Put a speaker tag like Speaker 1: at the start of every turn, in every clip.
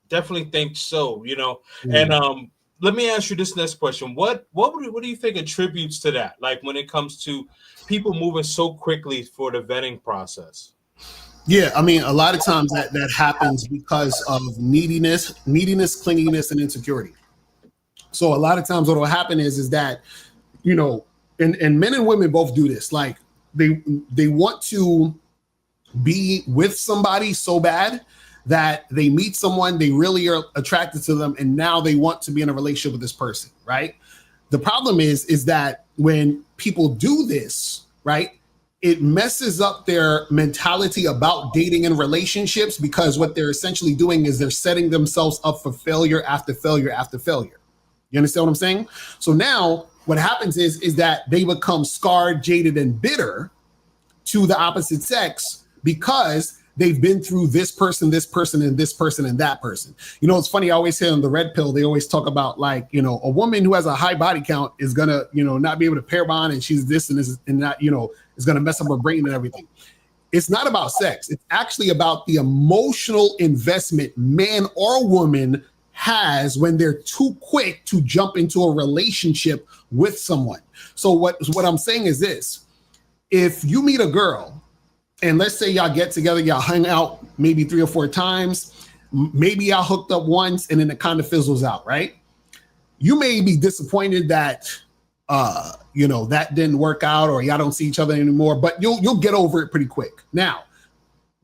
Speaker 1: definitely think so. And
Speaker 2: Mm.
Speaker 1: let me ask you this next question: what do you think attributes to that? Like when it comes to people moving so quickly for the vetting process.
Speaker 2: Yeah, I mean, a lot of times that happens because of neediness, clinginess, and insecurity. So a lot of times, what will happen is that you know, and men and women both do this. Like they they want to be with somebody so bad that they meet someone, they really are attracted to them, and now they want to be in a relationship with this person, right? The problem is that when people do this, right, it messes up their mentality about dating and relationships, because what they're essentially doing is they're setting themselves up for failure after failure after failure. You understand what I'm saying? So now what happens is that they become scarred, jaded, and bitter to the opposite sex because they've been through this person, and this person, and that person. It's funny. I always say on the red pill, they always talk about like, a woman who has a high body count is gonna, not be able to pair bond, and she's this and this and that, is gonna mess up her brain and everything. It's not about sex. It's actually about the emotional investment man or woman has when they're too quick to jump into a relationship with someone. So what I'm saying is this: if you meet a girl and let's say y'all get together, y'all hang out maybe 3 or 4 times, maybe y'all hooked up once and then it kind of fizzles out, right? You may be disappointed that that didn't work out, or y'all don't see each other anymore, but you'll get over it pretty quick. Now,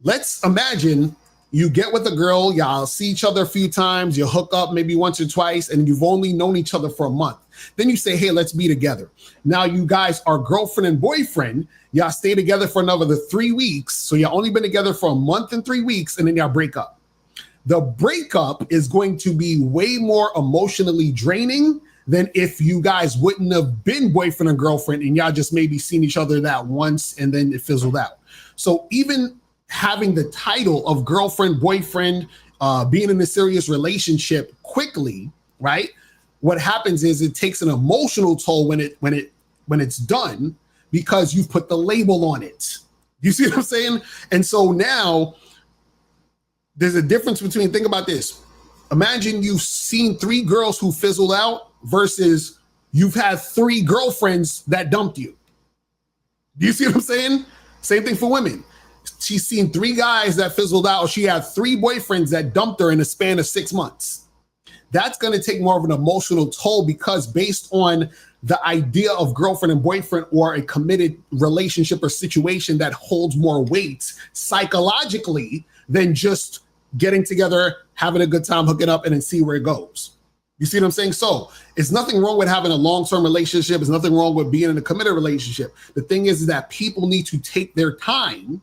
Speaker 2: let's imagine you get with a girl, y'all see each other a few times, you hook up maybe once or twice, and you've only known each other for a month. Then you say, hey, let's be together. Now you guys are girlfriend and boyfriend. Y'all stay together for another 3 weeks. So y'all only been together for a month and 3 weeks, and then y'all break up. The breakup is going to be way more emotionally draining than if you guys wouldn't have been boyfriend and girlfriend and y'all just maybe seen each other that once and then it fizzled out. So even having the title of girlfriend, boyfriend, being in a serious relationship quickly, right? What happens is it takes an emotional toll when it's done, because you've put the label on it. You see what I'm saying? And so now there's a difference between, think about this. Imagine you've seen 3 girls who fizzled out versus you've had 3 girlfriends that dumped you. Do you see what I'm saying? Same thing for women. She's seen 3 guys that fizzled out. She had 3 boyfriends that dumped her in a span of 6 months. That's going to take more of an emotional toll, because based on the idea of girlfriend and boyfriend or a committed relationship or situation that holds more weight psychologically than just getting together, having a good time, hooking up, and then see where it goes. You see what I'm saying? So it's nothing wrong with having a long-term relationship. There's nothing wrong with being in a committed relationship. The thing is that people need to take their time,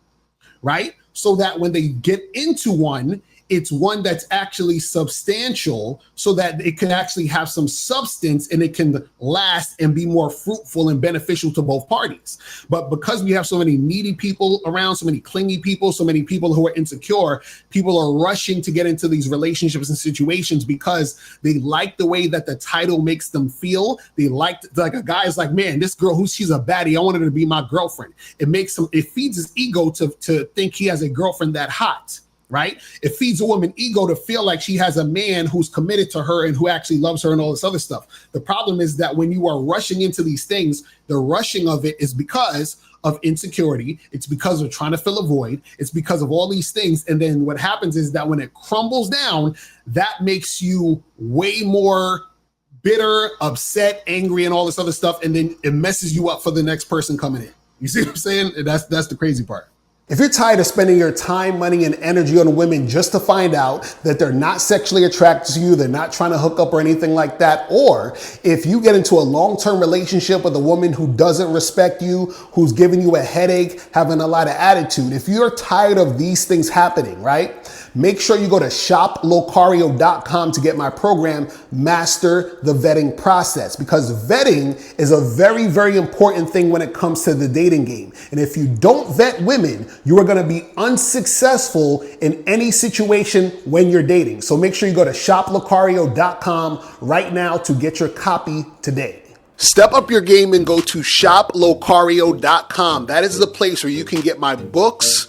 Speaker 2: right? So that when they get into one, it's one that's actually substantial, so that it can actually have some substance and it can last and be more fruitful and beneficial to both parties. But because we have so many needy people around, so many clingy people, so many people who are insecure, people are rushing to get into these relationships and situations because they like the way that the title makes them feel. They like a guy is like, man, this girl, she's a baddie, I wanted her to be my girlfriend. It feeds his ego to think he has a girlfriend that hot. Right? It feeds a woman ego to feel like she has a man who's committed to her and who actually loves her and all this other stuff. The problem is that when you are rushing into these things, the rushing of it is because of insecurity. It's because of trying to fill a void. It's because of all these things. And then what happens is that when it crumbles down, that makes you way more bitter, upset, angry, and all this other stuff. And then it messes you up for the next person coming in. You see what I'm saying? And that's the crazy part. If you're tired of spending your time, money, and energy on women just to find out that they're not sexually attracted to you, they're not trying to hook up or anything like that, or if you get into a long-term relationship with a woman who doesn't respect you, who's giving you a headache, having a lot of attitude, if you're tired of these things happening, right, make sure you go to shoplocario.com to get my program, Master the Vetting Process, because vetting is a very, very important thing when it comes to the dating game. And if you don't vet women, you are going to be unsuccessful in any situation when you're dating. So make sure you go to shoplocario.com right now to get your copy today. Step up your game and go to shoplocario.com. That is the place where you can get my books,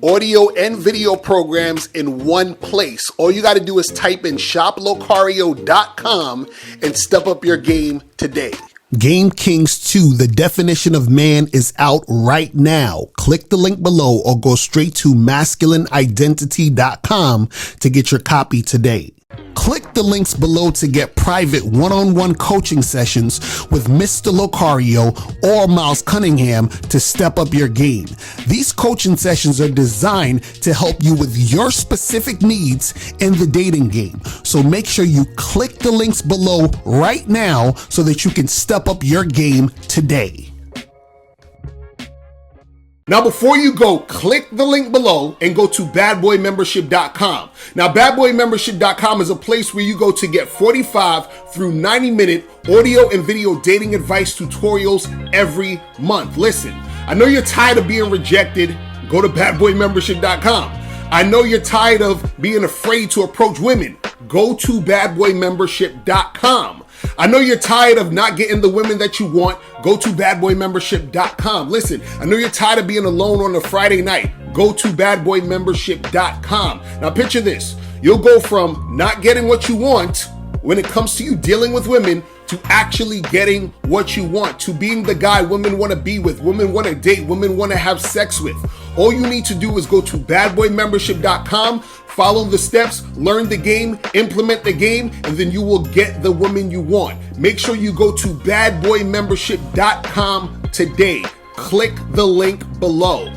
Speaker 2: audio and video programs in one place. All you got to do is type in shoplocario.com and step up your game today. Game Kings 2, the definition of man, is out right now. Click the link below or go straight to masculineidentity.com to get your copy today. Click the links below to get private one-on-one coaching sessions with Mr. Locario or Miles Cunningham to step up your game. These coaching sessions are designed to help you with your specific needs in the dating game. So make sure you click the links below right now so that you can step up your game today. Now, before you go, click the link below and go to badboymembership.com. Now, badboymembership.com is a place where you go to get 45 through 90-minute audio and video dating advice tutorials every month. Listen, I know you're tired of being rejected. Go to badboymembership.com. I know you're tired of being afraid to approach women. Go to badboymembership.com. I know you're tired of not getting the women that you want. Go to badboymembership.com. Listen, I know you're tired of being alone on a Friday night. Go to badboymembership.com. Now picture this. You'll go from not getting what you want when it comes to you dealing with women to actually getting what you want, to being the guy women want to be with, women want to date, women want to have sex with. All you need to do is go to badboymembership.com, follow the steps, learn the game, implement the game, and then you will get the woman you want. Make sure you go to badboymembership.com today. Click the link below.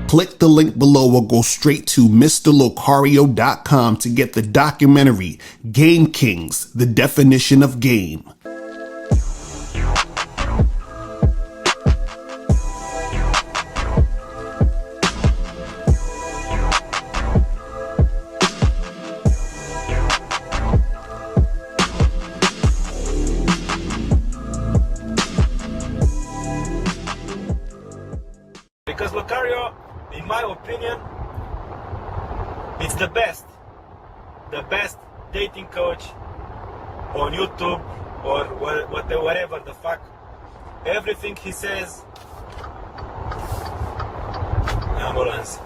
Speaker 2: Click the link below or go straight to mr.locario.com to get the documentary Game Kings, the definition of game.
Speaker 3: Because Locario, in my opinion, it's the best dating coach on YouTube or whatever the fuck. Everything he says, ambulance.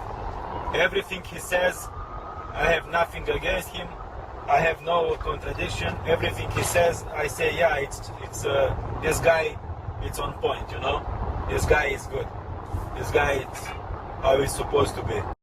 Speaker 3: Everything he says, I have nothing against him. I have no contradiction. Everything he says, I say, yeah, it's this guy, it's on point, you know. This guy is good. This guy is how he's supposed to be.